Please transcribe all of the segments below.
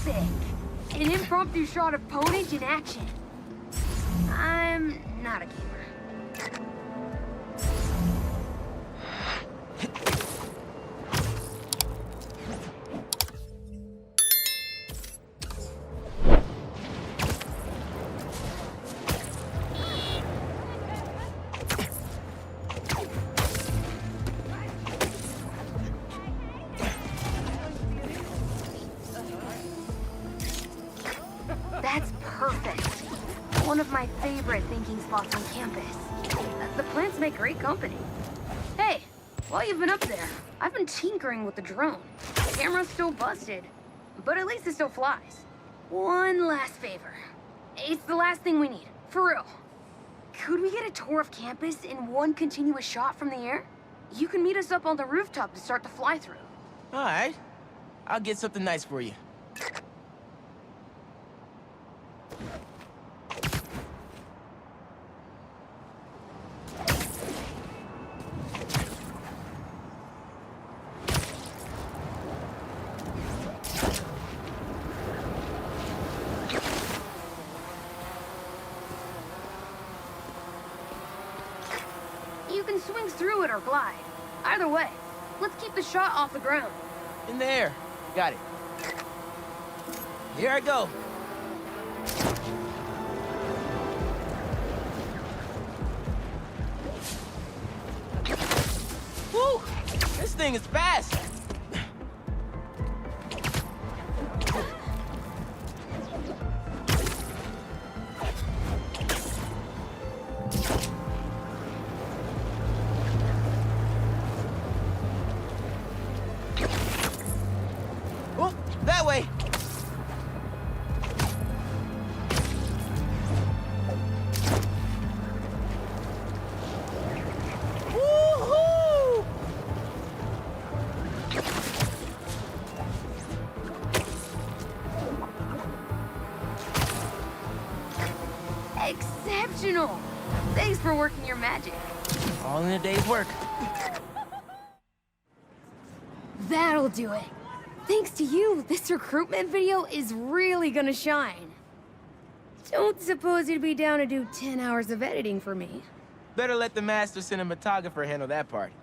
Epic! An impromptu shot of Ponage in action. I'm not a gamer. That's perfect. One of my favorite thinking spots on campus. The plants make great company. Hey, while you've been up there, I've been tinkering with the drone. The camera's still busted, but at least it still flies. One last favor. It's the last thing we need, for real. Could we get a tour of campus in one continuous shot from the air? You can meet us up on the rooftop to start the fly-through. All right. I'll get something nice for you. You can swing through it or glide. Either way, let's keep the shot off the ground. In the air. Got it. Here I go. Woo! This thing is fast. Oh, that way. Woohoo! Exceptional! Thanks for working your magic. All in a day's work. That'll do it. Thanks to you, this recruitment video is really gonna shine. Don't suppose you'd be down to do 10 hours of editing for me. Better let the master cinematographer handle that part.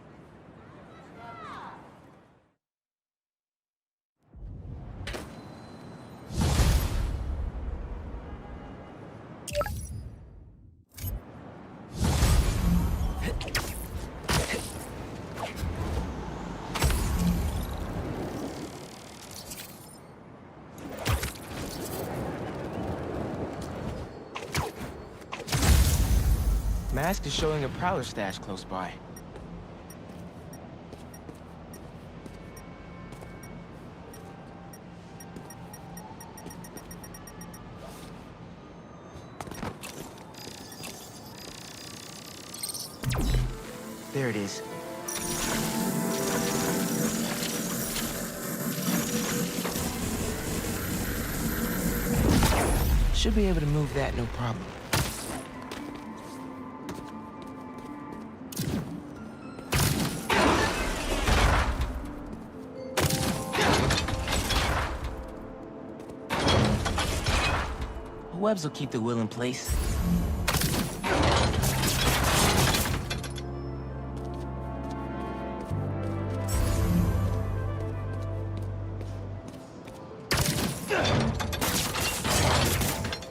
Mask is showing a prowler stash close by. There it is. Should be able to move that no problem. Webs will keep the wheel in place.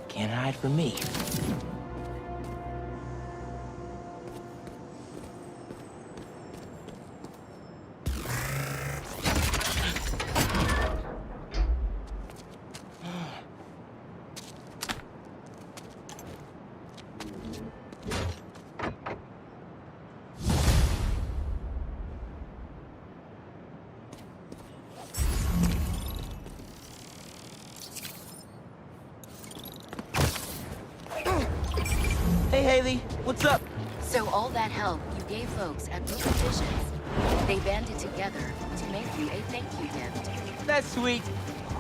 Can't hide from me. Hey, Haley, what's up? So all that help you gave folks at Broken Visions, they banded together to make you a thank you gift. That's sweet,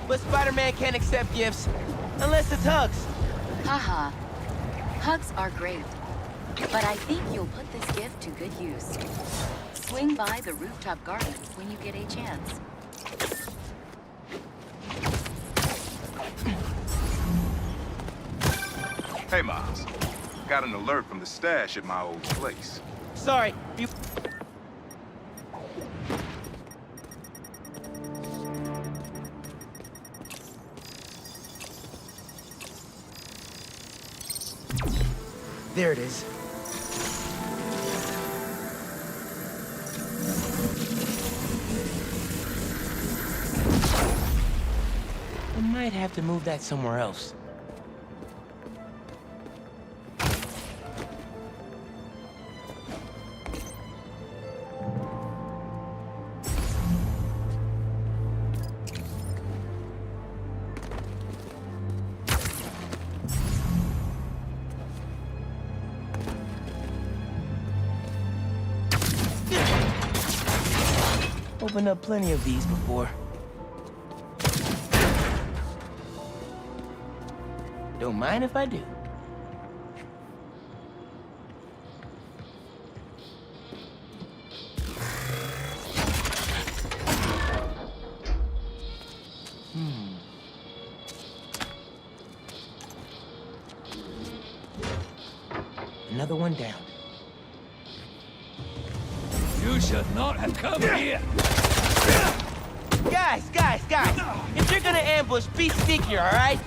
but Spider-Man can't accept gifts unless it's hugs. Haha. Hugs are great, but I think you'll put this gift to good use. Swing by the rooftop garden when you get a chance. Hey, Miles. Got an alert from the stash at my old place. Sorry, you... There it is. I might have to move that somewhere else. Opened up plenty of these before. Don't mind if I do. Another one down. You should not have come here. Guys! If you're gonna ambush, be sneakier, all right?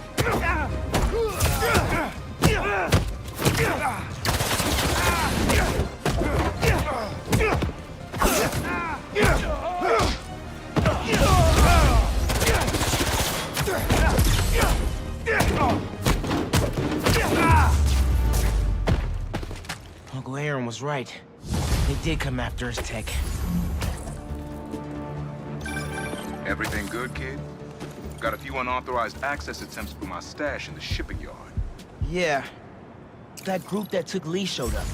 Uncle Aaron was right. They did come after his tech. Everything good, kid? Got a few unauthorized access attempts for my stash in the shipping yard. Yeah. That group that took Lee showed up.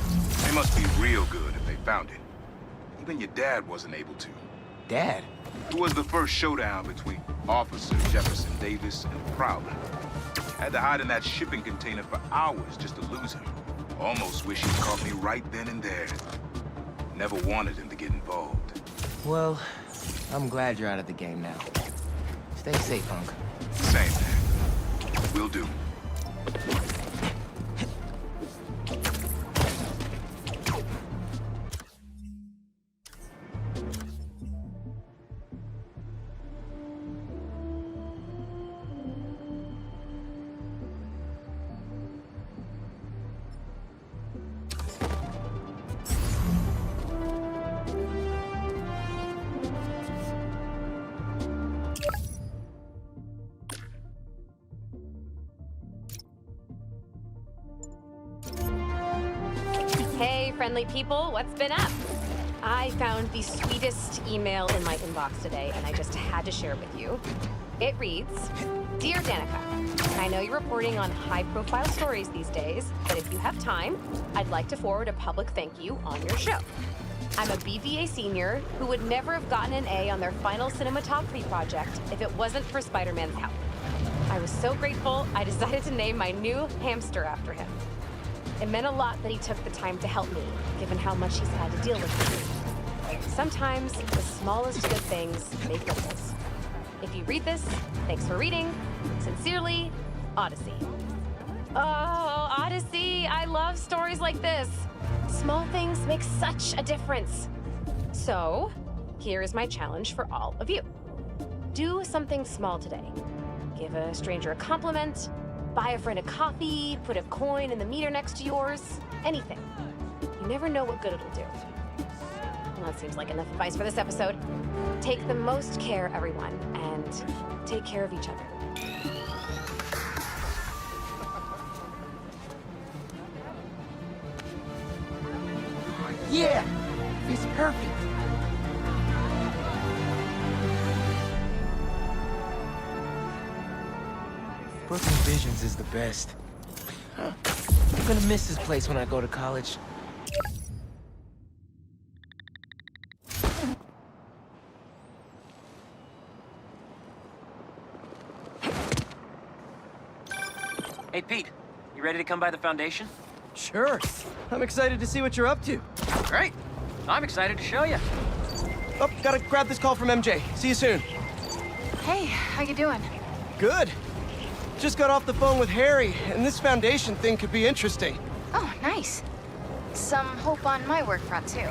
They must be real good if they found it. Even your dad wasn't able to. Dad? It was the first showdown between Officer Jefferson Davis and Prowler. Had to hide in that shipping container for hours just to lose him. Almost wish he'd caught me right then and there. Never wanted him to get involved. Well, I'm glad you're out of the game now. Stay safe, Hunk. Same thing. Will do. Hey, friendly people, what's been up? I found the sweetest email in my inbox today, and I just had to share it with you. It reads, Dear Danica, I know you're reporting on high-profile stories these days, but if you have time, I'd like to forward a public thank you on your show. I'm a BVA senior who would never have gotten an A on their final cinematography project if it wasn't for Spider-Man's help. I was so grateful, I decided to name my new hamster after him. It meant a lot that he took the time to help me, given how much he's had to deal with. Sometimes the smallest good things make ripples. If you read this, thanks for reading. Sincerely, Odyssey. Oh, Odyssey, I love stories like this. Small things make such a difference. So, here is my challenge for all of you. Do something small today. Give a stranger a compliment, buy a friend a coffee, put a coin in the meter next to yours, anything. You never know what good it'll do. Well, that seems like enough advice for this episode. Take the most care, everyone, and take care of each other. Yeah! It's perfect! Brooklyn Visions is the best. I'm gonna miss this place when I go to college. Hey, Pete, you ready to come by the Foundation? Sure. I'm excited to see what you're up to. Great. I'm excited to show you. Oh, gotta grab this call from MJ. See you soon. Hey, how you doing? Good. just got off the phone with Harry, and this Foundation thing could be interesting. Oh, nice. Some hope on my work front, too.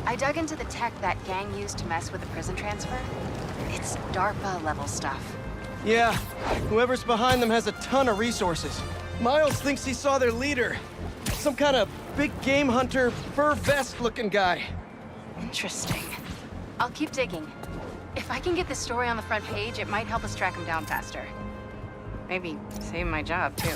I dug into the tech that gang used to mess with the prison transfer. It's DARPA-level stuff. Yeah, whoever's behind them has a ton of resources. Miles thinks he saw their leader. Some kind of big game hunter, fur vest-looking guy. Interesting. I'll keep digging. If I can get this story on the front page, it might help us track him down faster. Maybe save my job, too.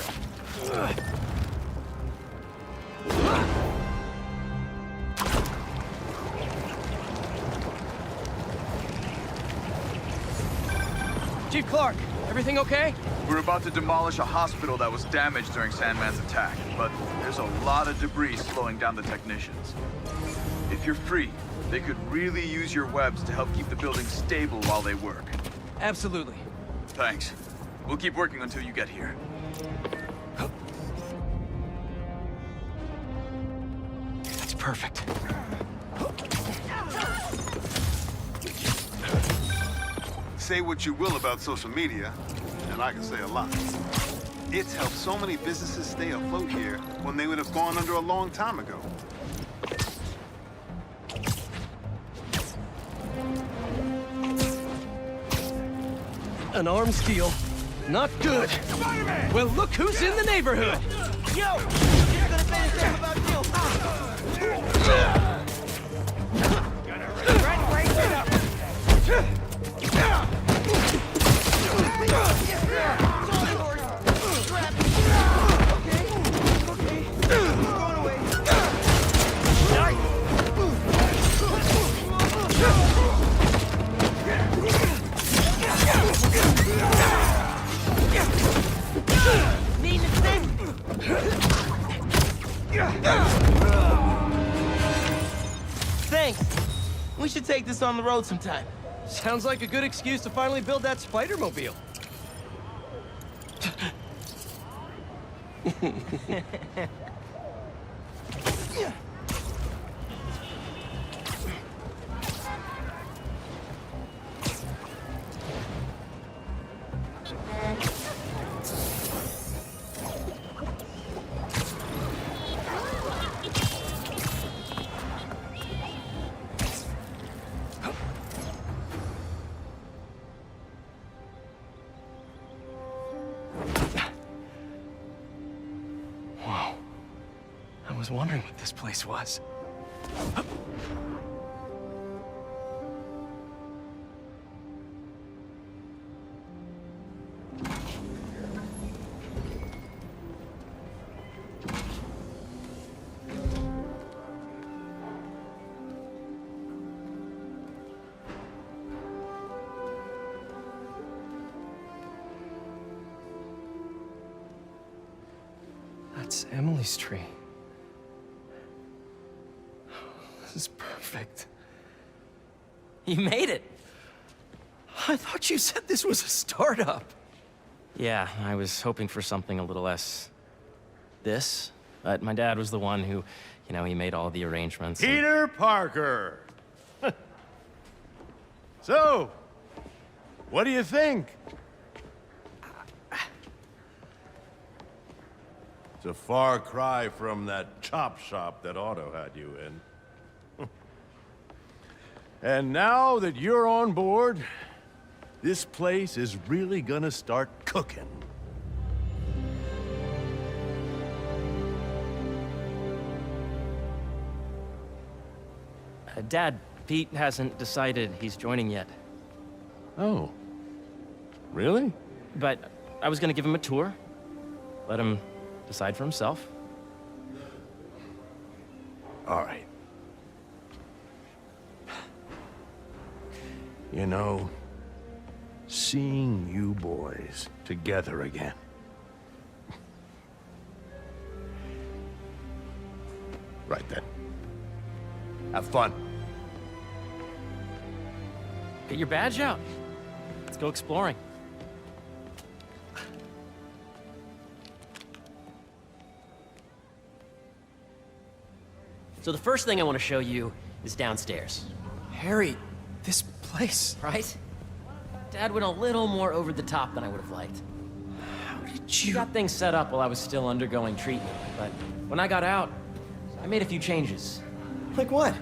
Chief Clark, everything okay? We're about to demolish a hospital that was damaged during Sandman's attack, but there's a lot of debris slowing down the technicians. If you're free, they could really use your webs to help keep the building stable while they work. Absolutely. Thanks. We'll keep working until you get here. That's perfect. Say what you will about social media, and I can say a lot. It's helped so many businesses stay afloat here when they would have gone under a long time ago. An arms deal. Not good. Well, look who's in the neighborhood. Yo! You're gonna say the same about you. Thanks. We should take this on the road sometime. Sounds like a good excuse to finally build that Spider-Mobile. I was wondering what this place was. That's Emily's tree. This is perfect. You made it. I thought you said this was a startup. Yeah, I was hoping for something a little less this, but my dad was the one who, he made all the arrangements. Peter Parker! So, what do you think? It's a far cry from that chop shop that Otto had you in. And now that you're on board, this place is really gonna start cooking. Dad, Pete hasn't decided he's joining yet. Oh. Really? But I was gonna give him a tour. Let him decide for himself. All right. You know, seeing you boys together again. Right then. Have fun. Get your badge out. Let's go exploring. So the first thing I want to show you is downstairs. Harry, this place. Right? Dad went a little more over the top than I would have liked. We got things set up while I was still undergoing treatment, but when I got out, I made a few changes. Like what?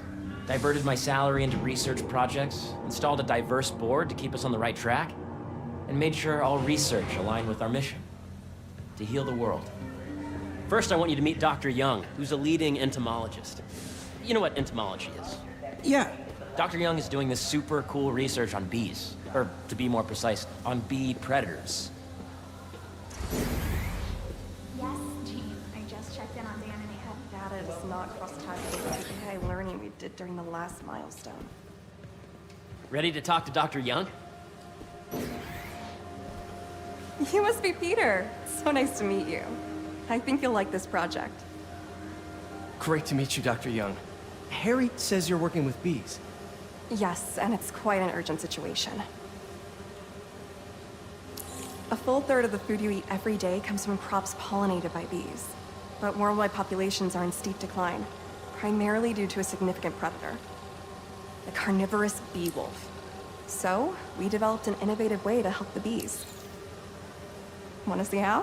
Diverted my salary into research projects, installed a diverse board to keep us on the right track, and made sure all research aligned with our mission, to heal the world. First, I want you to meet Dr. Young, who's a leading entomologist. You know what entomology is? Yeah. Dr. Young is doing this super cool research on bees, or to be more precise, on bee predators. Yes, Chief. I just checked in on Dan and Ava. Data does not cross-tab with the AI learning we did during the last milestone. Ready to talk to Dr. Young? You must be Peter. So nice to meet you. I think you'll like this project. Great to meet you, Dr. Young. Harry says you're working with bees. Yes, and it's quite an urgent situation. A full third of the food you eat every day comes from crops pollinated by bees. But worldwide populations are in steep decline, primarily due to a significant predator, the carnivorous bee wolf. So, we developed an innovative way to help the bees. Want to see how?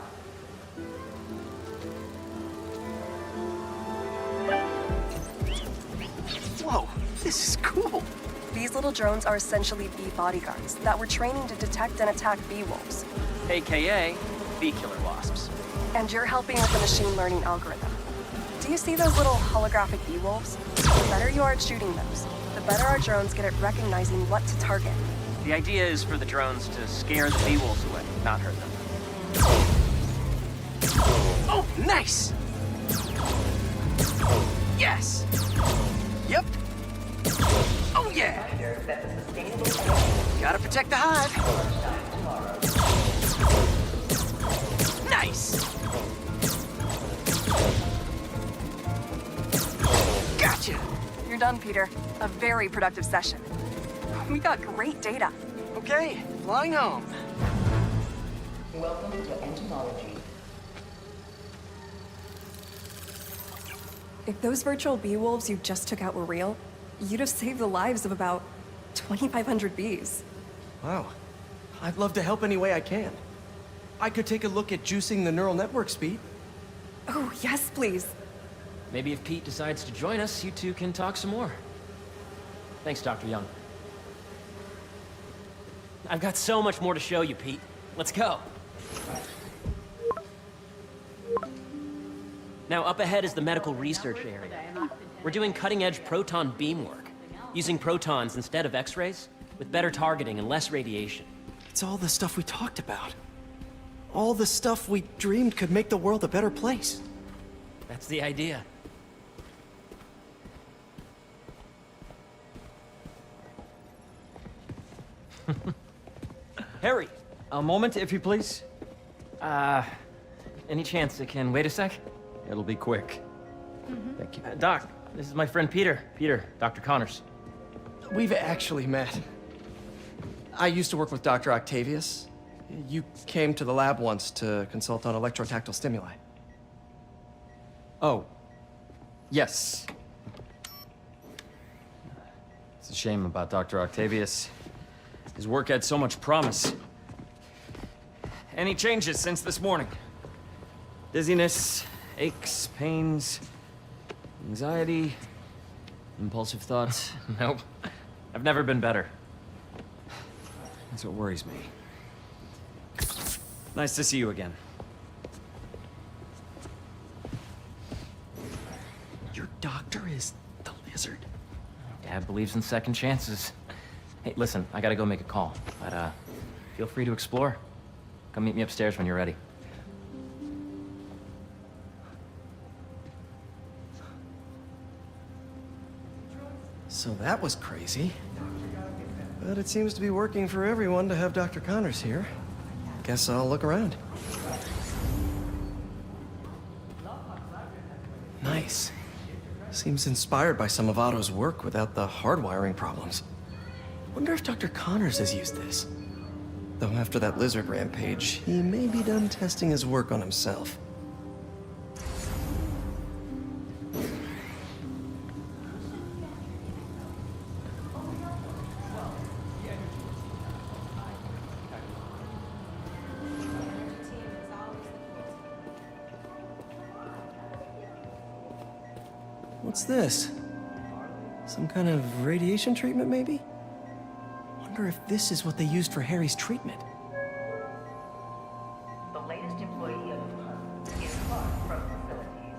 Whoa, this is cool. These little drones are essentially bee bodyguards that we're training to detect and attack bee wolves. AKA bee killer wasps. And you're helping with the machine learning algorithm. Do you see those little holographic bee wolves? The better you are at shooting those, the better our drones get at recognizing what to target. The idea is for the drones to scare the bee wolves away, not hurt them. Oh, nice! Yes! Yep. Oh, yeah! Gotta protect the hive. Nice! Gotcha! You're done, Peter. A very productive session. We got great data. Okay, flying home. Welcome to entomology. If those virtual bee wolves you just took out were real, you'd have saved the lives of about 2,500 bees. Wow. I'd love to help any way I can. I could take a look at juicing the neural network speed. Oh, yes, please. Maybe if Pete decides to join us, you two can talk some more. Thanks, Dr. Young. I've got so much more to show you, Pete. Let's go. Now, up ahead is the medical research area. We're doing cutting-edge proton beam work, using protons instead of X-rays, with better targeting and less radiation. It's all the stuff we talked about. All the stuff we dreamed could make the world a better place. That's the idea. Harry! A moment, if you please. Any chance it can wait a sec? It'll be quick. Thank you. Doc, this is my friend Peter. Peter, Dr. Connors. We've actually met. I used to work with Dr. Octavius. You came to the lab once to consult on electrotactile stimuli. Oh. Yes. It's a shame about Dr. Octavius. His work had so much promise. Any changes since this morning? Dizziness, aches, pains, anxiety, impulsive thoughts? Nope. I've never been better. That's what worries me. Nice to see you again. Your doctor is the lizard. Dad believes in second chances. Hey, listen, I gotta go make a call, but feel free to explore. Come meet me upstairs when you're ready. So that was crazy. But it seems to be working for everyone to have Dr. Connors here. Guess I'll look around. Nice. Seems inspired by some of Otto's work without the hardwiring problems. Wonder if Dr. Connors has used this. Though after that lizard rampage, he may be done testing his work on himself. What's this? Some kind of radiation treatment, maybe? Wonder if this is what they used for Harry's treatment. The latest employee of the department is Clark from facilities.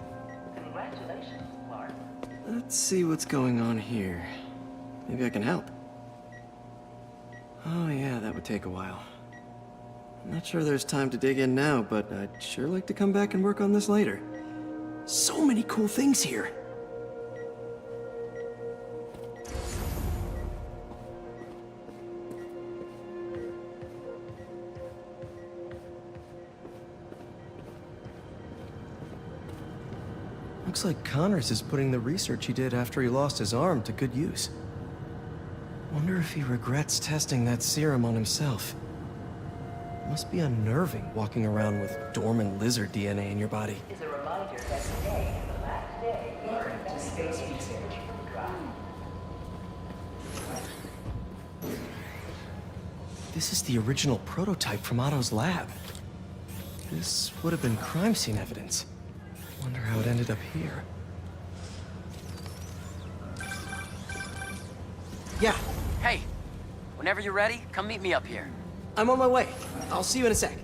Congratulations, Clark. Let's see what's going on here. Maybe I can help. Oh yeah, that would take a while. I'm not sure there's time to dig in now, but I'd sure like to come back and work on this later. So many cool things here. Looks like Connors is putting the research he did after he lost his arm to good use. Wonder if he regrets testing that serum on himself. Must be unnerving walking around with dormant lizard DNA in your body. Is a reminder that today is the last day to space research. This is the original prototype from Otto's lab. This would have been crime scene evidence. Wonder how it ended up here. Yeah. Hey, whenever you're ready, come meet me up here. I'm on my way. I'll see you in a sec.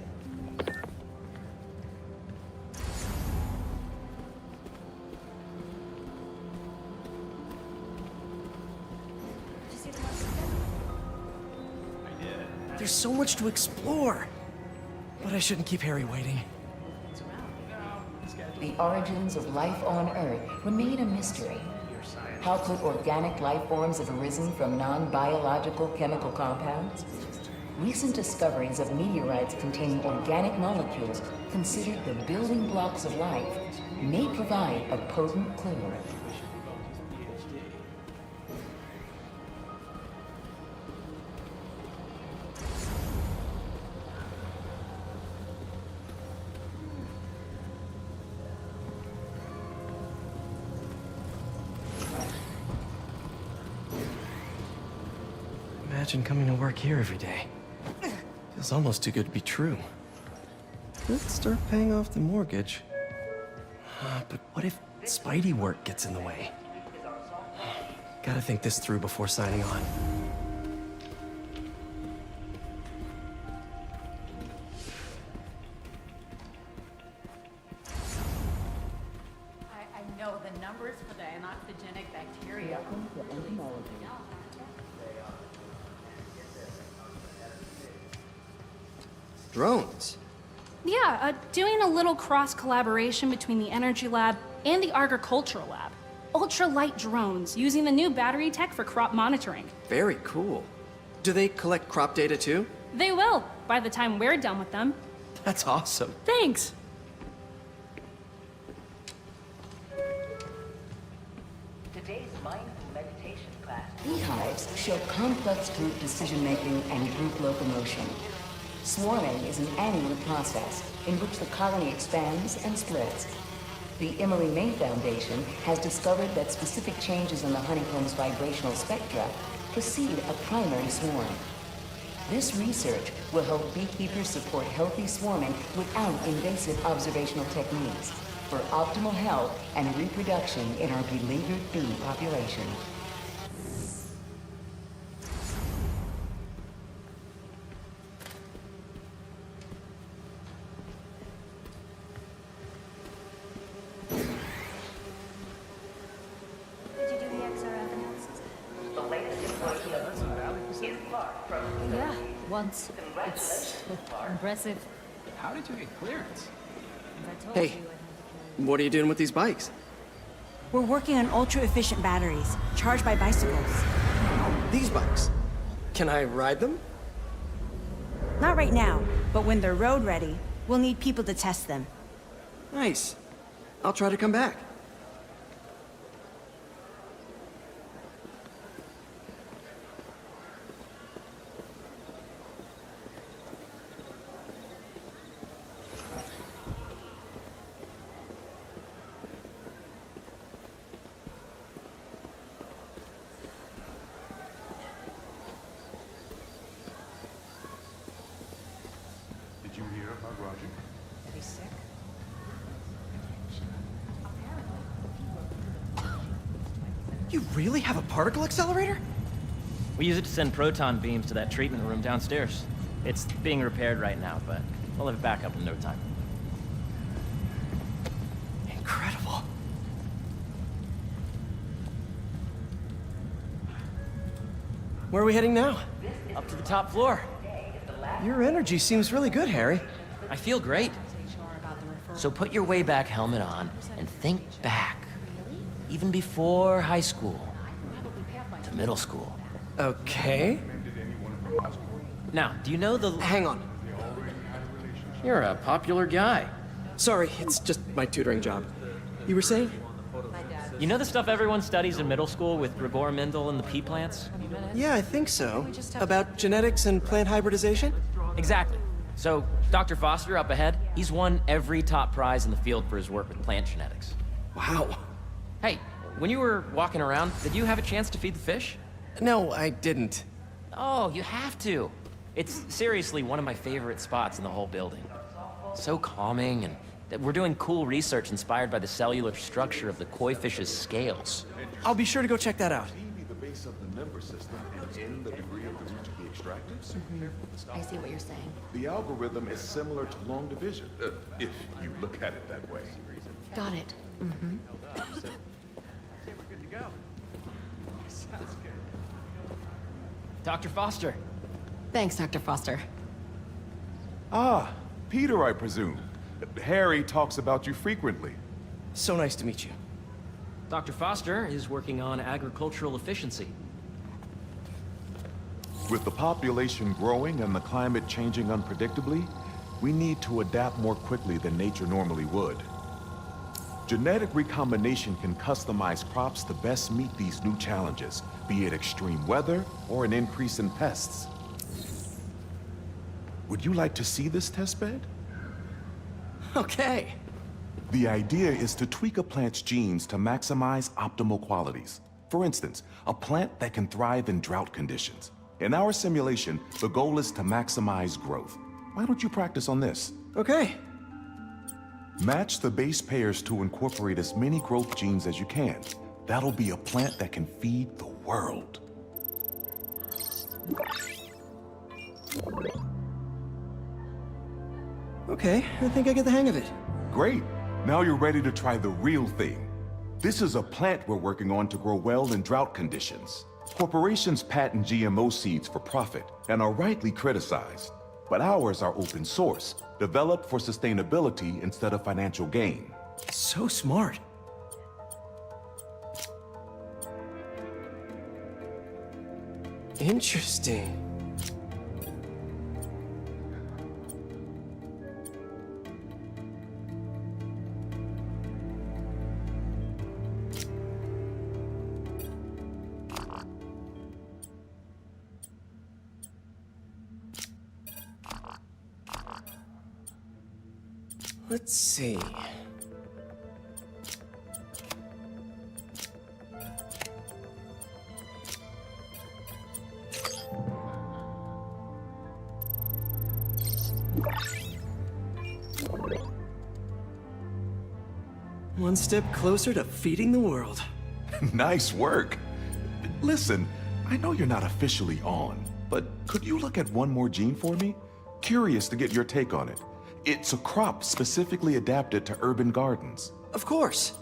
There's so much to explore. But I shouldn't keep Harry waiting. The origins of life on Earth remain a mystery. How could organic life forms have arisen from non-biological chemical compounds? Recent discoveries of meteorites containing organic molecules considered the building blocks of life may provide a potent clue. Imagine coming to work here every day. Feels almost too good to be true. Let's start paying off the mortgage. But what if Spidey work gets in the way? Gotta think this through before signing on. I know the numbers for the anoxygenic bacteria. Drones? Yeah, doing a little cross-collaboration between the Energy Lab and the Agricultural Lab. Ultra-light drones using the new battery tech for crop monitoring. Very cool. Do they collect crop data too? They will, by the time we're done with them. That's awesome. Thanks. Today's mindful meditation class. Beehives show complex group decision-making and group locomotion. Swarming is an annual process in which the colony expands and splits. The Emily May Foundation has discovered that specific changes in the honeycomb's vibrational spectra precede a primary swarm. This research will help beekeepers support healthy swarming without invasive observational techniques for optimal health and reproduction in our beleaguered bee population. Did you do the XRF analysis? The latest employee of the is Clark from Yeah, once. It's impressive. How did you get clearance? Hey, what are you doing with these bikes? We're working on ultra-efficient batteries, charged by bicycles. These bikes? Can I ride them? Not right now, but when they're road ready, we'll need people to test them. Nice. I'll try to come back. Did you hear about Roger? He's sick. You really have a particle accelerator? We use it to send proton beams to that treatment room downstairs. It's being repaired right now, but we'll have it back up in no time. Incredible. Where are we heading now? Up to the top floor. Your energy seems really good, Harry. I feel great. So put your way back helmet on and think back. Even before high school. To middle school. Okay. Now, do you know the... Hang on. You're a popular guy. Sorry, it's just my tutoring job. You were saying? You know the stuff everyone studies in middle school with Gregor Mendel and the pea plants? Yeah, I think so. About genetics and plant hybridization? Exactly. So, Dr. Foster up ahead, he's won every top prize in the field for his work with plant genetics. Wow. Hey, when you were walking around, did you have a chance to feed the fish? No, I didn't. Oh, you have to. It's seriously one of my favorite spots in the whole building. So calming, and we're doing cool research inspired by the cellular structure of the koi fish's scales. I'll be sure to go check that out. The base of the member system and in the degree of the root to be extracted. I see what you're saying. The algorithm is similar to long division, if you look at it that way. Got it. Dr. Foster. Thanks, Dr. Foster. Ah, Peter, I presume. Harry talks about you frequently. So nice to meet you. Dr. Foster is working on agricultural efficiency. With the population growing and the climate changing unpredictably, we need to adapt more quickly than nature normally would. Genetic recombination can customize crops to best meet these new challenges, be it extreme weather or an increase in pests. Would you like to see this testbed? Okay. The idea is to tweak a plant's genes to maximize optimal qualities. For instance, a plant that can thrive in drought conditions. In our simulation, the goal is to maximize growth. Why don't you practice on this? Okay. Match the base pairs to incorporate as many growth genes as you can. That'll be a plant that can feed the world. Okay, I think I get the hang of it. Great. Now you're ready to try the real thing. This is a plant we're working on to grow well in drought conditions. Corporations patent GMO seeds for profit and are rightly criticized. But ours are open source, developed for sustainability instead of financial gain. So smart. Interesting. Let's see. One step closer to feeding the world. Nice work. Listen, I know you're not officially on, but could you look at one more gene for me? Curious to get your take on it. It's a crop specifically adapted to urban gardens. Of course.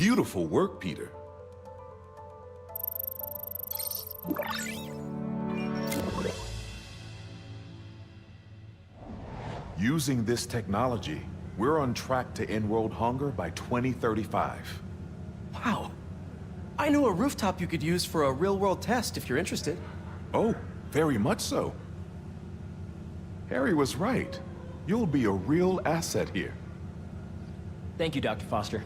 Beautiful work, Peter. Using this technology, we're on track to end world hunger by 2035. Wow. I know a rooftop you could use for a real-world test if you're interested. Oh, very much so. Harry was right. You'll be a real asset here. Thank you, Dr. Foster.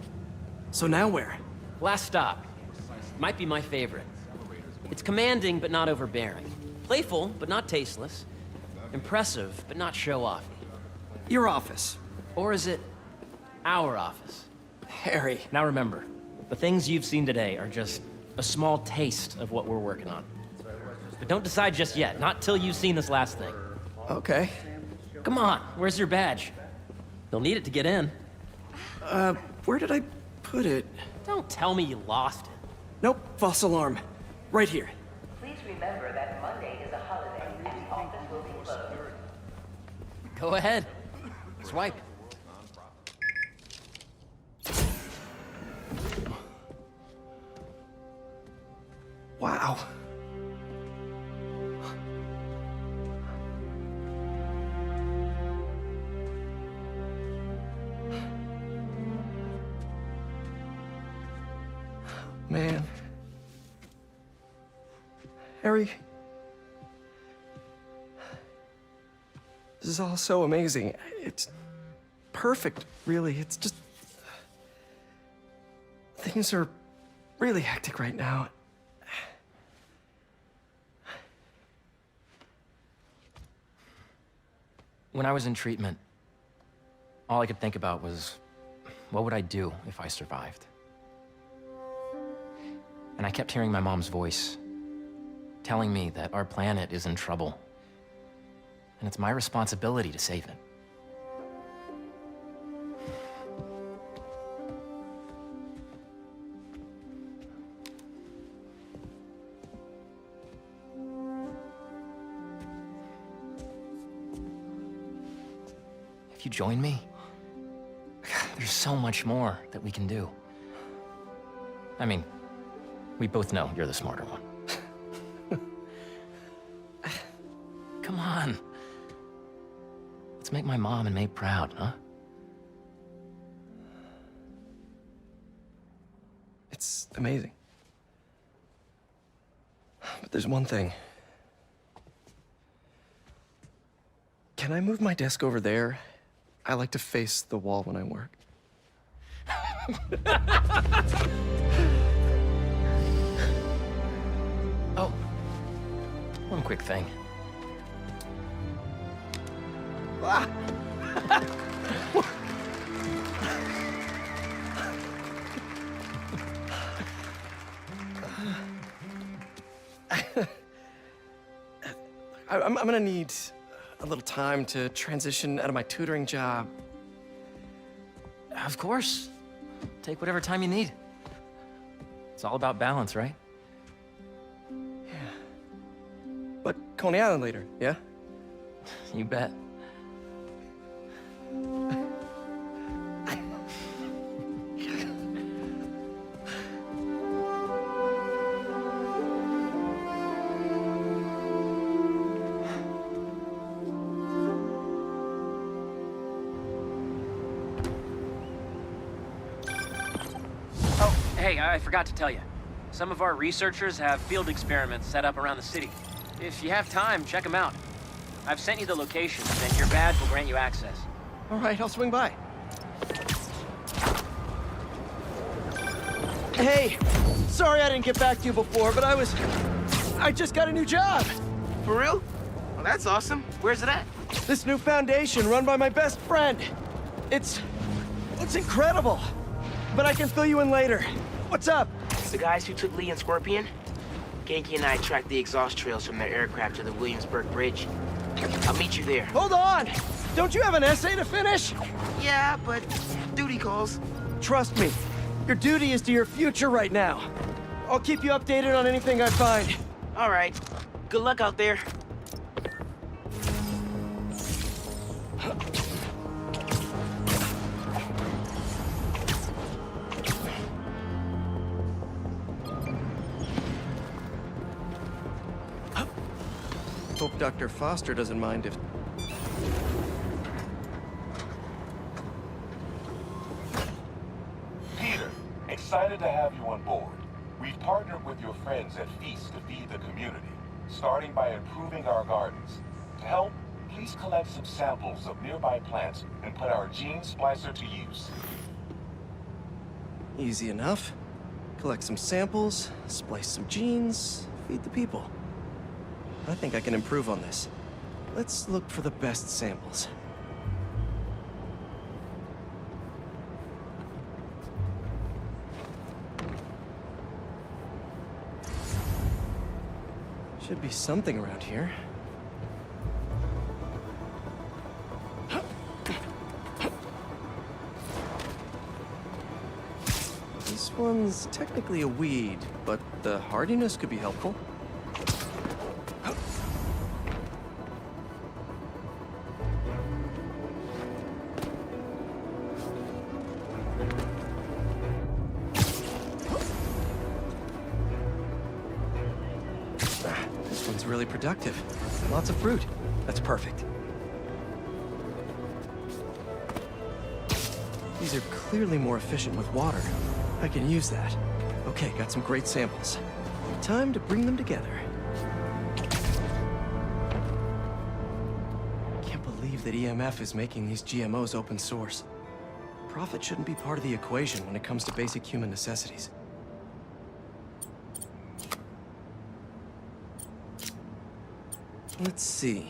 So now where? Last stop. Might be my favorite. It's commanding, but not overbearing. Playful, but not tasteless. Impressive, but not show-offy. Your office. Or is it our office? Harry. Now remember, the things you've seen today are just a small taste of what we're working on. But don't decide just yet, not till you've seen this last thing. Okay. Come on, where's your badge? You'll need it to get in. Where did I put it? Don't tell me you lost it. Nope, false alarm. Right here. Please remember that Monday is a holiday and the office will be closed. Go ahead. Swipe. Wow. Man. Harry. This is all so amazing. It's perfect, really. It's just... Things are really hectic right now. When I was in treatment, all I could think about was, what would I do if I survived? And I kept hearing my mom's voice, telling me that our planet is in trouble, and it's my responsibility to save it. If you join me, there's so much more that we can do. I mean, we both know you're the smarter one. Come on. Let's make my mom and May proud, huh? It's amazing. But there's one thing. Can I move my desk over there? I like to face the wall when I work. Oh, one quick thing. Ah. I'm gonna need a little time to transition out of my tutoring job. Of course. Take whatever time you need. It's all about balance, right? Yeah. But Coney Island later, yeah? You bet. Hey, I forgot to tell you. Some of our researchers have field experiments set up around the city. If you have time, check them out. I've sent you the locations, and your badge will grant you access. All right, I'll swing by. Hey, sorry I didn't get back to you before, but I just got a new job. For real? Well, that's awesome. Where's it at? This new foundation run by my best friend. It's incredible. But I can fill you in later. What's up? It's the guys who took Lee and Scorpion. Genki and I tracked the exhaust trails from their aircraft to the Williamsburg Bridge. I'll meet you there. Hold on! Don't you have an essay to finish? Yeah, but duty calls. Trust me, your duty is to your future right now. I'll keep you updated on anything I find. All right. Good luck out there. Hope Dr. Foster doesn't mind if... excited to have you on board. We've partnered with your friends at Feast to feed the community, starting by improving our gardens. To help, please collect some samples of nearby plants and put our gene splicer to use. Easy enough. Collect some samples, splice some genes, feed the people. I think I can improve on this. Let's look for the best samples. Should be something around here. This one's technically a weed, but the hardiness could be helpful. This one's really productive. Lots of fruit. That's perfect. These are clearly more efficient with water. I can use that. Okay, got some great samples. Time to bring them together. Can't believe that EMF is making these GMOs open source. Profit shouldn't be part of the equation when it comes to basic human necessities. Let's see.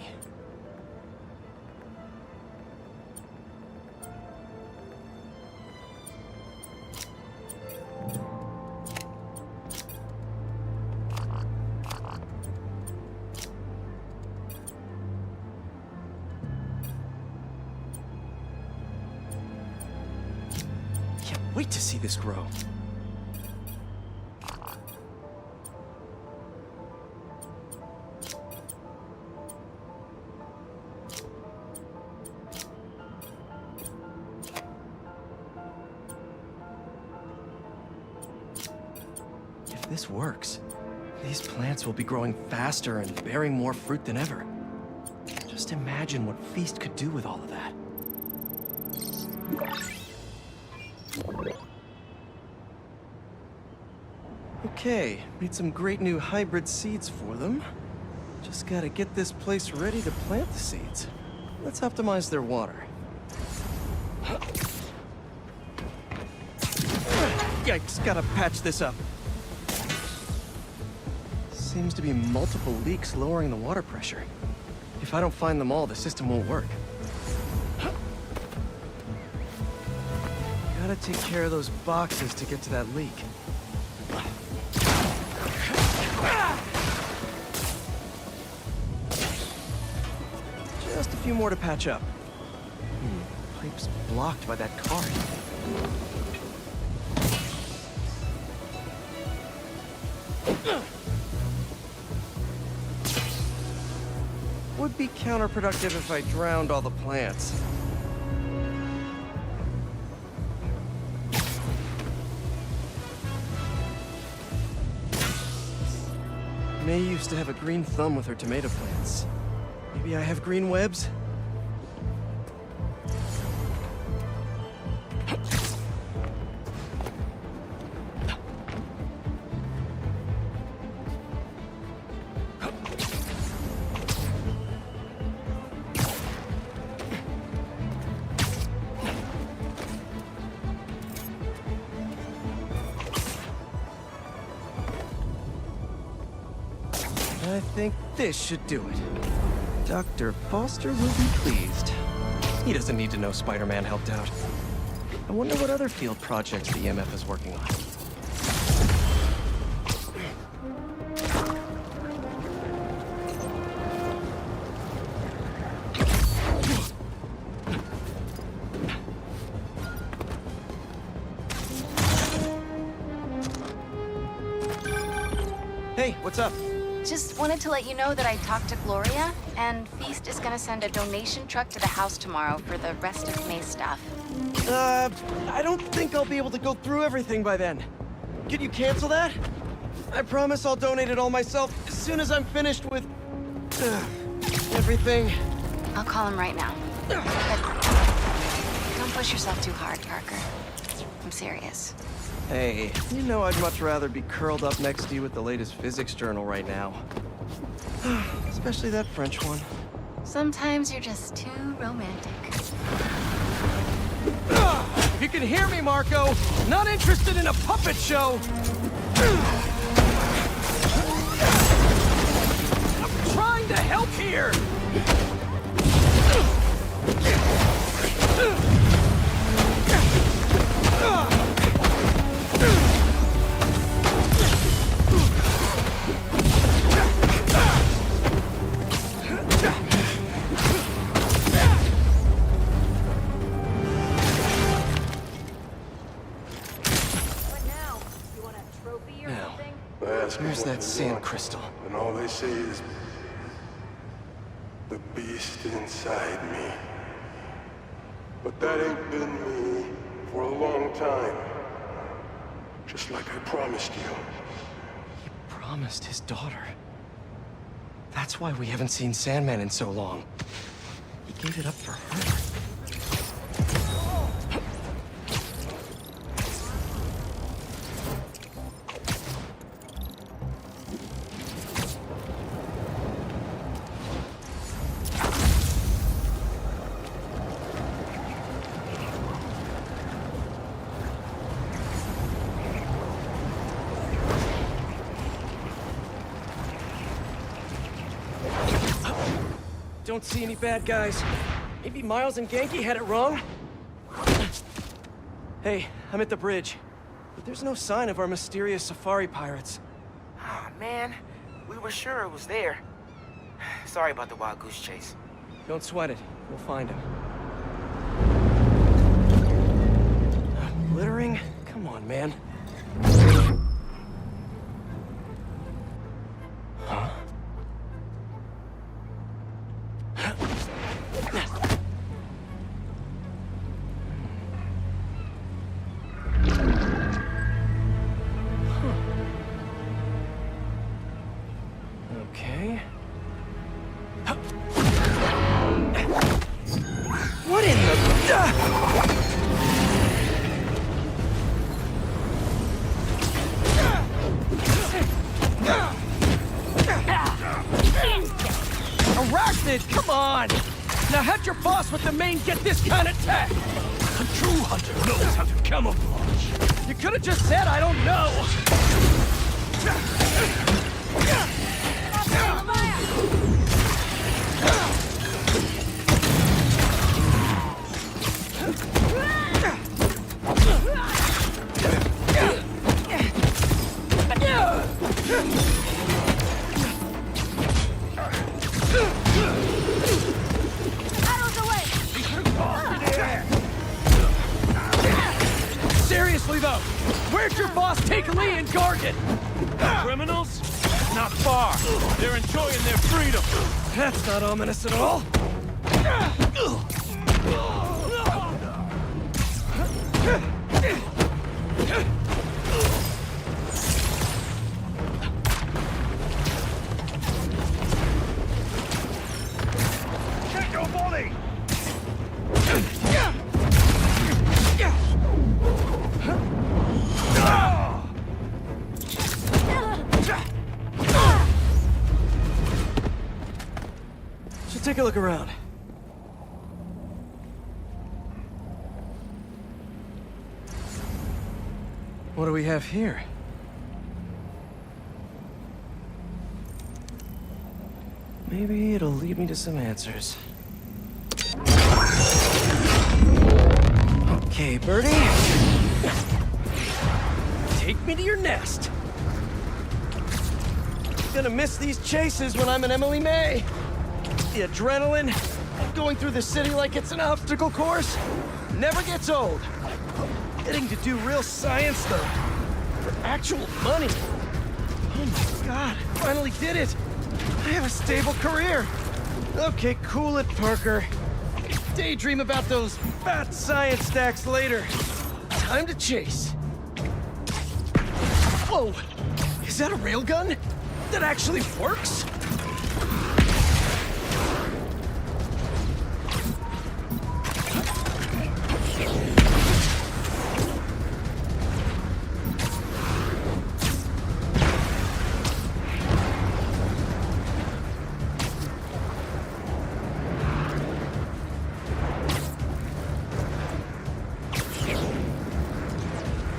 Can't wait to see this grow. If this works, these plants will be growing faster and bearing more fruit than ever. Just imagine what Feast could do with all of that. Okay, made some great new hybrid seeds for them. Just gotta get this place ready to plant the seeds. Let's optimize their water. Yikes, gotta patch this up. Seems to be multiple leaks lowering the water pressure. If I don't find them all, the system won't work. Gotta take care of those boxes to get to that leak. Just a few more to patch up. Pipe's blocked by that cart. Would be counterproductive if I drowned all the plants. May used to have a green thumb with her tomato plants. Maybe I have green webs? I think this should do it. Dr. Foster will be pleased. He doesn't need to know Spider-Man helped out. I wonder what other field projects the EMF is working on. Hey, what's up? Just wanted to let you know that I talked to Gloria, and Feast is gonna send a donation truck to the house tomorrow for the rest of May's stuff. I don't think I'll be able to go through everything by then. Could you cancel that? I promise I'll donate it all myself as soon as I'm finished with... everything. I'll call him right now. But don't push push yourself too hard, Parker. I'm serious. Hey, you know I'd much rather be curled up next to you with the latest physics journal right now. Especially that French one. Sometimes you're just too romantic. If you can hear me, Marco, not interested in a puppet show. I'm trying to help here. Where's that sand crystal? And all they say is, the beast inside me. But that ain't been me for a long time. Just like I promised you. He promised his daughter. That's why we haven't seen Sandman in so long. He gave it up for her. Don't see any bad guys. Maybe Miles and Genki had it wrong? Hey, I'm at the bridge. But there's no sign of our mysterious safari pirates. Oh, man. We were sure it was there. Sorry about the wild goose chase. Don't sweat it. We'll find him. Littering? Come on, man. Huh? Okay. What in the... Arachnid, come on! Now have your boss with the main get this kind of tech! A true hunter knows how to camouflage. You could have just said I don't know! Seriously though, where'd your boss take Lee and Gargan? Criminals? Not far. They're enjoying their freedom. That's not ominous at all. Check your body! Should take a look around. What do we have here? Maybe it'll lead me to some answers. Okay, Birdie. Take me to your nest. Gonna miss these chases when I'm an Emily May. The adrenaline, going through the city like it's an obstacle course, never gets old. Getting to do real science, though, for actual money. Oh my God, finally did it. I have a stable career. Okay, cool it, Parker. Daydream about those fat science stacks later. Time to chase. Whoa, is that a railgun? That actually works?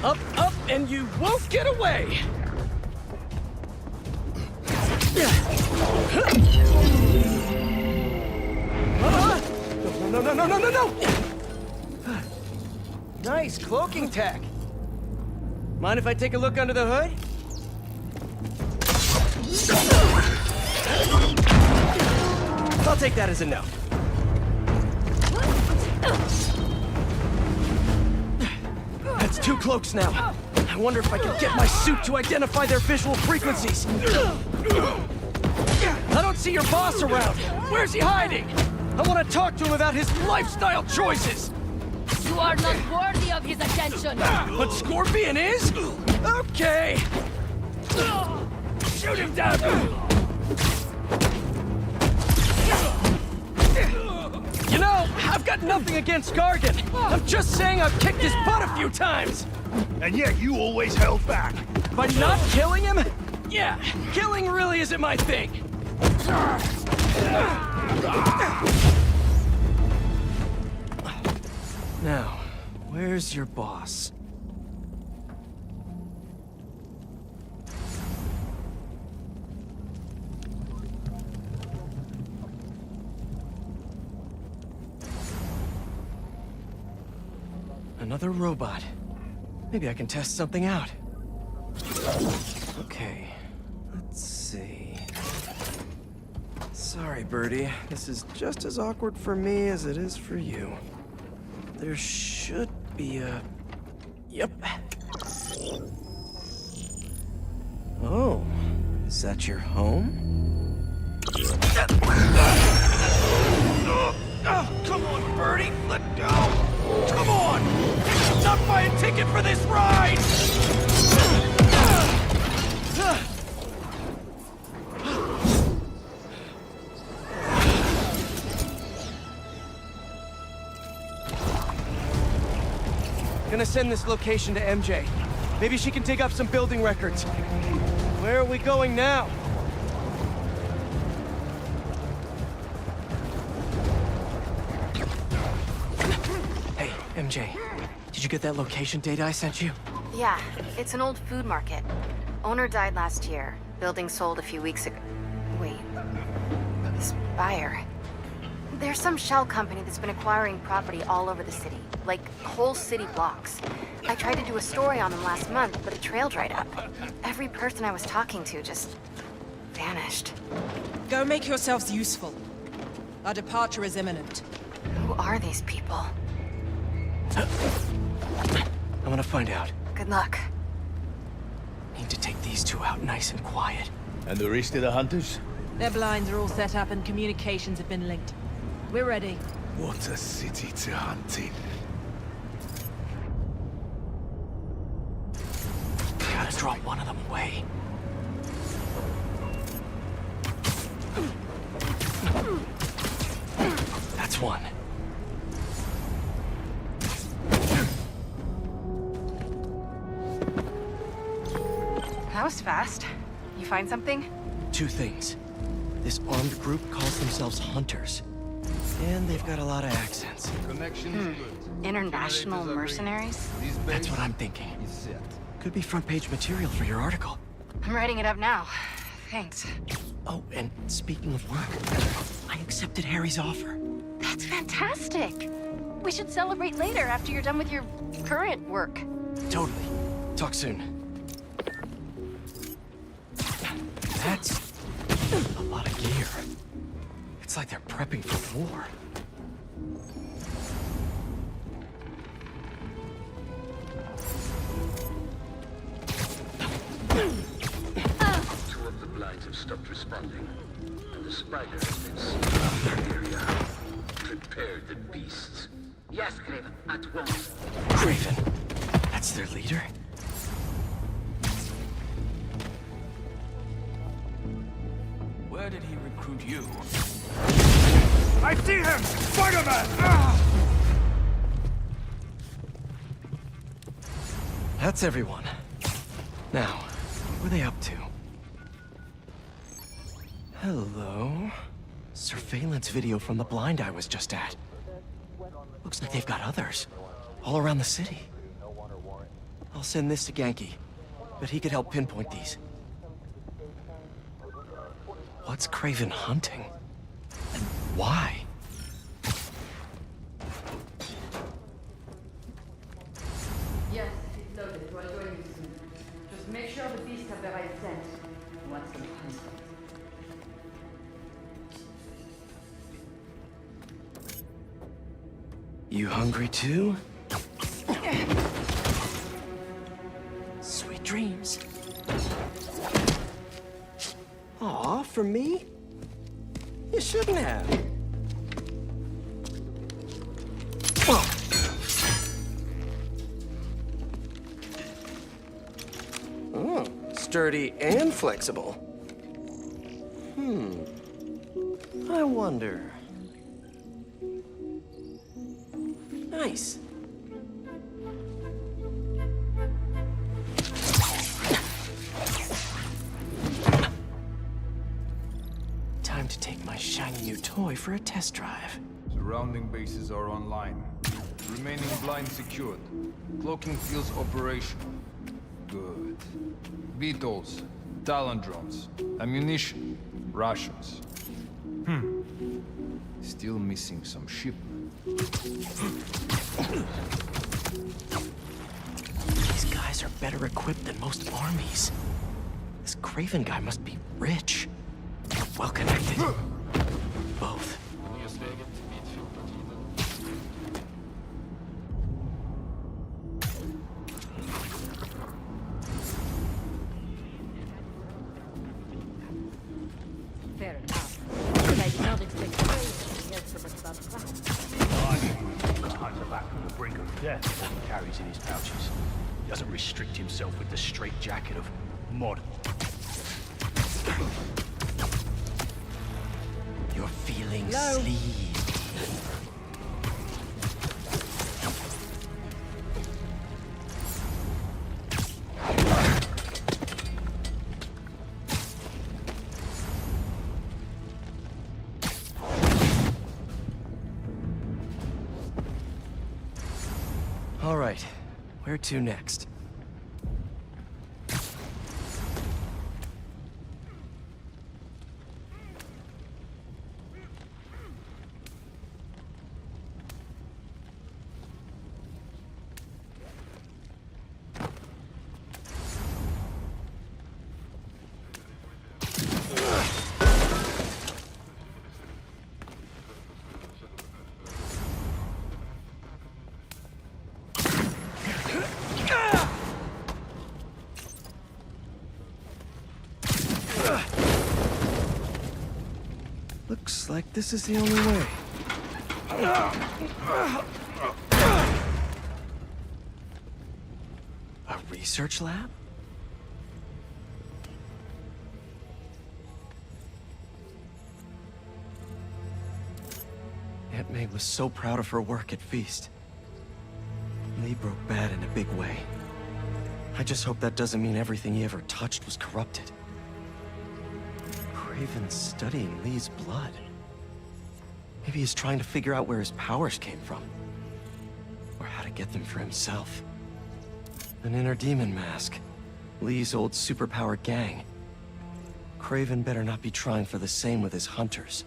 Up, up, and you won't get away! No! Nice cloaking tech. Mind if I take a look under the hood? I'll take that as a no. That's 2 cloaks now. I wonder if I can get my suit to identify their visual frequencies. I don't see your boss around. Where's he hiding? I want to talk to him about his lifestyle choices. You are not worthy of his attention. But Scorpion is? Okay. Shoot him down. You know, I've got nothing against Gargan. I'm just saying I've kicked his butt a few times. And yet you always held back. By not killing him? Yeah, killing really isn't my thing. Now, where's your boss? Another robot. Maybe I can test something out. Okay, let's see. Sorry, Birdie. This is just as awkward for me as it is for you. There should be a... Yep. Oh, is that your home? Oh, come on, Birdie! Let go! Come on! Not buy a ticket for this ride! Gonna send this location to MJ. Maybe she can dig up some building records. Where are we going now? Hey, MJ. Did you get that location data I sent you? Yeah, it's an old food market. Owner died last year. Building sold a few weeks ago. Wait. This buyer. There's some shell company that's been acquiring property all over the city. Like, whole city blocks. I tried to do a story on them last month, but the trail dried up. Every person I was talking to just... vanished. Go make yourselves useful. Our departure is imminent. Who are these people? I'm gonna find out. Good luck. Need to take these two out nice and quiet. And the rest of the hunters? Their blinds are all set up and communications have been linked. We're ready. What a city to hunt in. Gotta drop one of them away. That's one. That was fast. You find something? 2 things. This armed group calls themselves Hunters. And they've got a lot of accents. International mercenaries? That's what I'm thinking. Could be front-page material for your article. I'm writing it up now. Thanks. Oh, and speaking of work, I accepted Harry's offer. That's fantastic! We should celebrate later after you're done with your current work. Totally. Talk soon. That's a lot of gear. It's like they're prepping for war. Two of the blinds have stopped responding, and the spider has been seen in the area. Prepare the beasts. Yes, Kraven, at once. Kraven? That's their leader? Where did he recruit you? I see him! Spider-Man! Ah! That's everyone. Now, what are they up to? Hello? Surveillance video from the blind I was just at. Looks like they've got others. All around the city. I'll send this to Genki, but he could help pinpoint these. What's Kraven hunting? And why? Yes, it's loaded. We'll join you soon. Just make sure the beasts have the right scent. Once the hunt. You hungry too? Sweet dreams. Aw, for me? You shouldn't have. Oh, sturdy and flexible. I wonder. Nice. Time to take my shiny new toy for a test drive. Surrounding bases are online. Remaining blind secured. Cloaking fields operational. Good. Beetles, Talon drones, ammunition, Russians. Still missing some shipment. These guys are better equipped than most armies. This Kraven guy must be rich. Well connected. Both. Fair enough. But I did not expect Kraven to get so much about Hands are back from the brink of death. What he carries in his pouches. He doesn't restrict himself with the straitjacket of mod. You're feeling Hello? sleepy. All right, where to next? Looks like this is the only way. A research lab? Aunt May was so proud of her work at Feast. Lee broke bad in a big way. I just hope that doesn't mean everything he ever touched was corrupted. Kraven's studying Lee's blood. Maybe he's trying to figure out where his powers came from. Or how to get them for himself. An inner demon mask. Lee's old superpowered gang. Kraven better not be trying for the same with his hunters.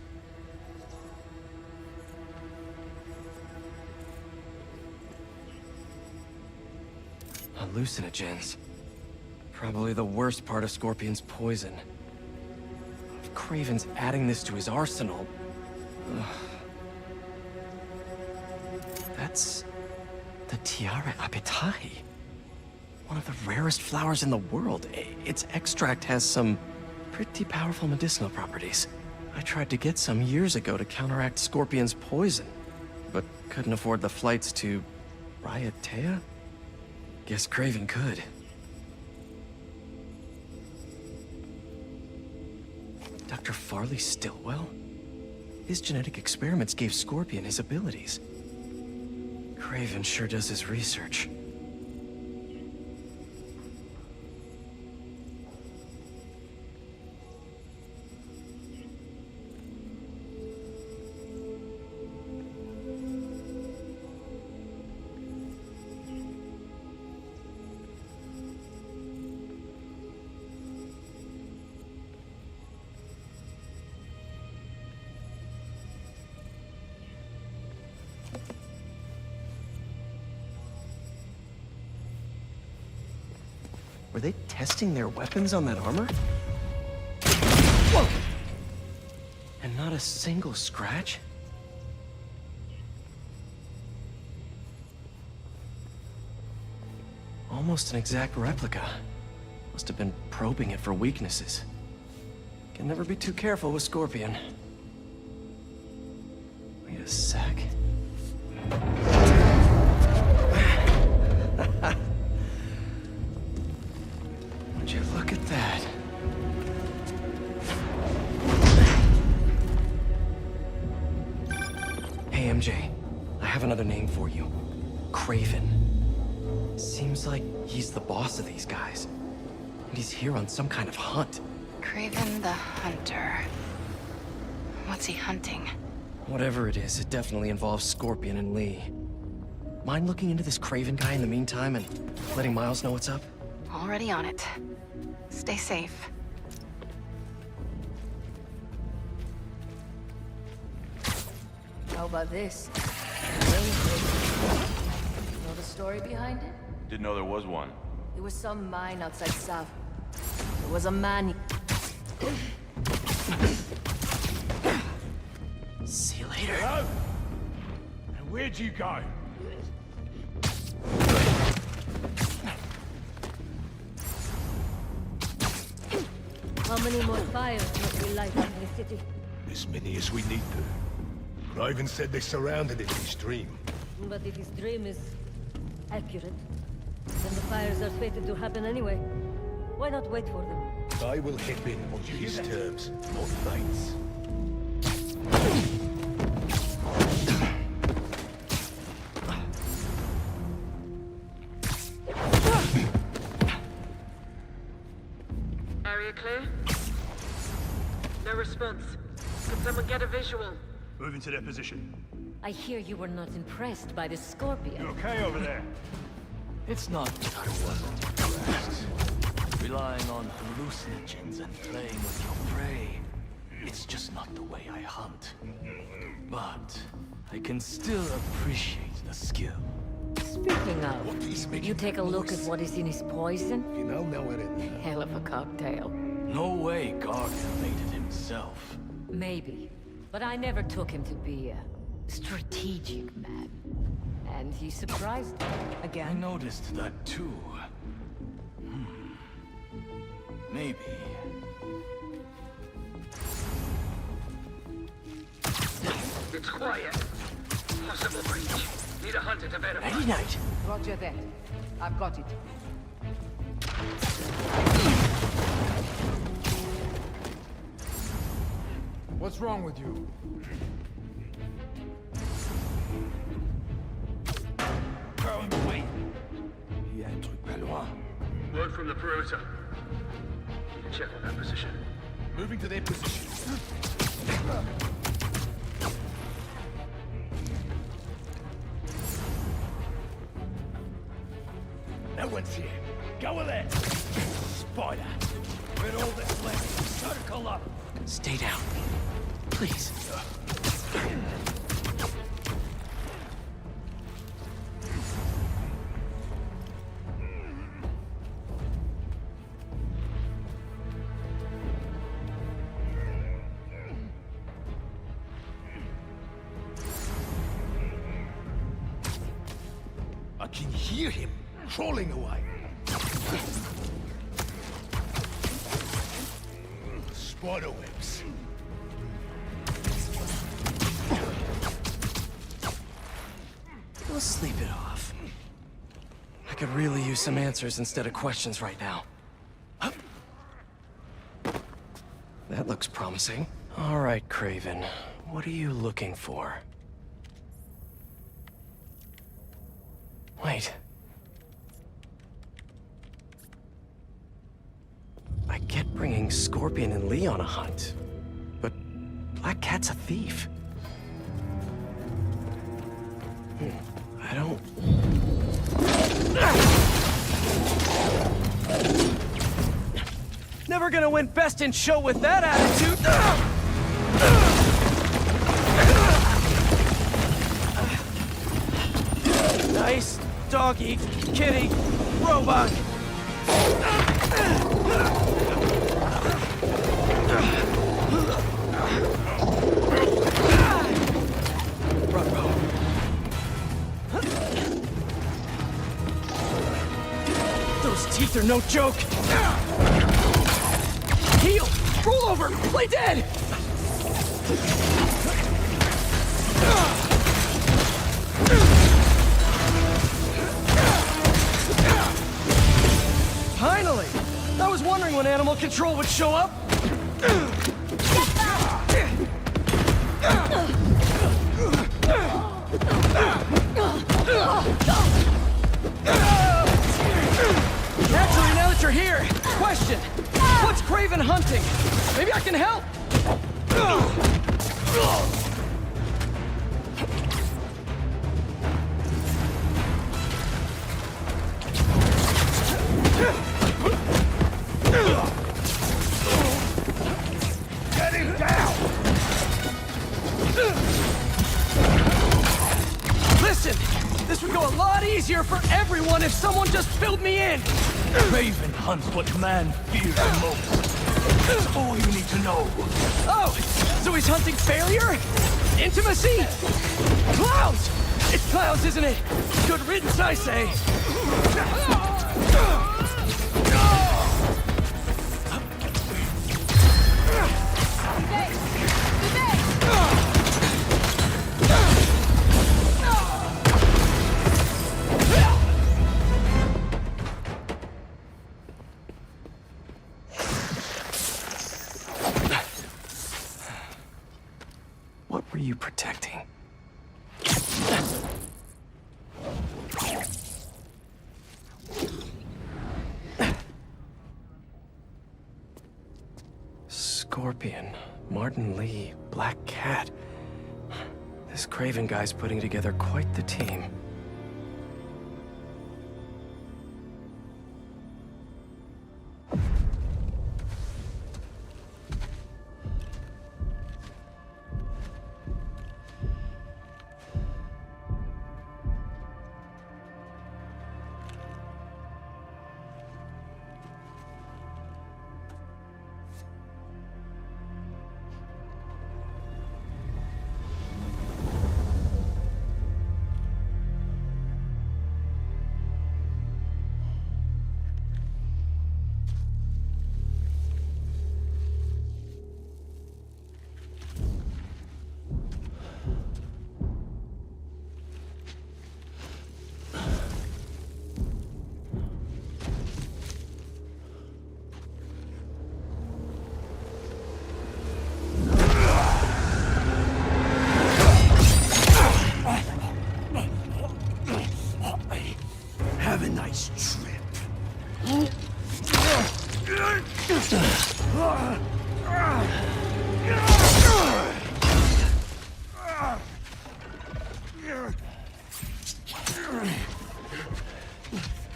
Hallucinogens. Probably the worst part of Scorpion's poison. If Kraven's adding this to his arsenal... Ugh. That's... the Tiara Apetai. One of the rarest flowers in the world. Its extract has some pretty powerful medicinal properties. I tried to get some years ago to counteract Scorpion's poison, but couldn't afford the flights to... Raiatea? Guess Kraven could. Dr. Farley Stillwell? His genetic experiments gave Scorpion his abilities. Kraven sure does his research. Were they testing their weapons on that armor? Whoa! And not a single scratch? Almost an exact replica. Must have been probing it for weaknesses. Can never be too careful with Scorpion. Wait a sec. Would you look at that? Hey, MJ. I have another name for you. Kraven. Seems like he's the boss of these guys. And he's here on some kind of hunt. Kraven the Hunter. What's he hunting? Whatever it is, it definitely involves Scorpion and Lee. Mind looking into this Kraven guy in the meantime and letting Miles know what's up? Already on it. Stay safe. How about this? Know the story behind it? Didn't know there was one. It was some mine outside South. There was a man. See you later. Hello? And where'd you go? How many more fires must we light up in the city? As many as we need to. Raven said they surrounded it in his dream. But if his dream is accurate, then the fires are fated to happen anyway. Why not wait for them? I will hip in on his terms, not Fate's. Area clear? No response. Can someone get a visual? Moving to their position. I hear you were not impressed by the Scorpion. You okay over there? It's not that I wasn't impressed. Relying on hallucinogens and playing with your prey. It's just not the way I hunt. But I can still appreciate the skill. Speaking of, you take a look at what is in his poison? You know where it is. Hell of a cocktail. No way Gargan made it himself. Maybe. But I never took him to be a strategic man. And he surprised me. I noticed that too. Maybe. It's quiet. Possible breach. Need a hunter to verify. Ready, Knight. Roger that. I've got it. What's wrong with you? Wait. Il y a un truc pas loin. Word from the perimeter. Need to check on that position. Moving to their position. No one's here. Go alert. Spider. We're all that's left. Circle up. Stay down. Please. I can hear him crawling away. Spider webs. We'll sleep it off. I could really use some answers instead of questions right now. That looks promising. All right, Kraven. What are you looking for? Wait. I get bringing Scorpion and Lee on a hunt, but Black Cat's a thief. I don't... Never gonna win Best in Show with that attitude! Nice doggy, kitty, robot! Those teeth are no joke! Heal! Roll over! Play dead! Finally! I was wondering when animal control would show up. Actually, now that you're here, question. What's Kraven hunting? Maybe I can help. Get him down! Listen, this would go a lot easier for everyone if someone just filled me in. Raven hunts what man fears the most. That's all you need to know. Oh, so he's hunting failure? Intimacy? Clowns! It's clowns, isn't it? Good riddance, I say. What were you protecting? Scorpion, Martin Lee, Black Cat. This Kraven guy's putting together quite the team. Have a nice trip.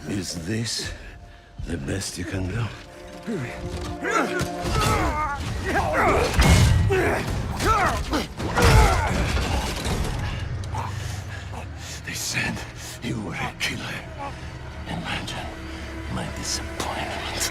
Is this the best you can do? They said you were a killer. Imagine my disappointment.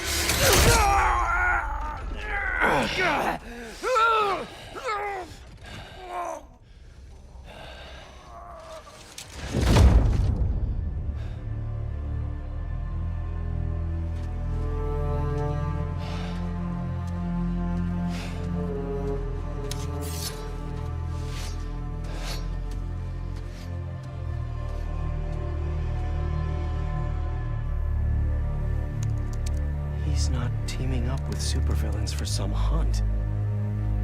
He's not teaming up with supervillains for some hunt.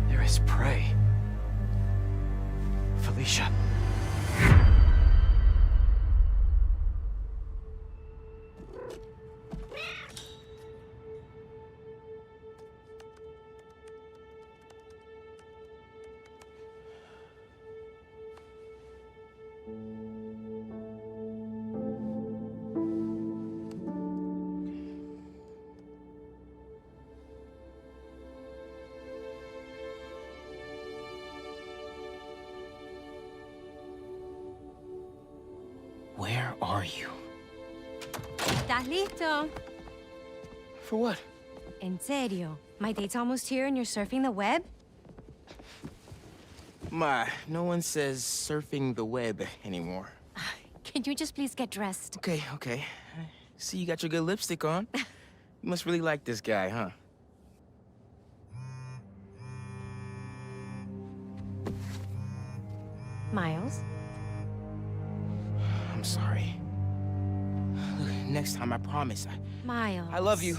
They're his prey. Felicia. Where are you? ¿Estás listo? For what? En serio? My date's almost here and you're surfing the web? Ma, no one says surfing the web anymore. Can you just please get dressed? Okay, okay. See, you got your good lipstick on. You must really like this guy, huh? Miles? I'm sorry. Look, next time, I promise. Miles. I love you.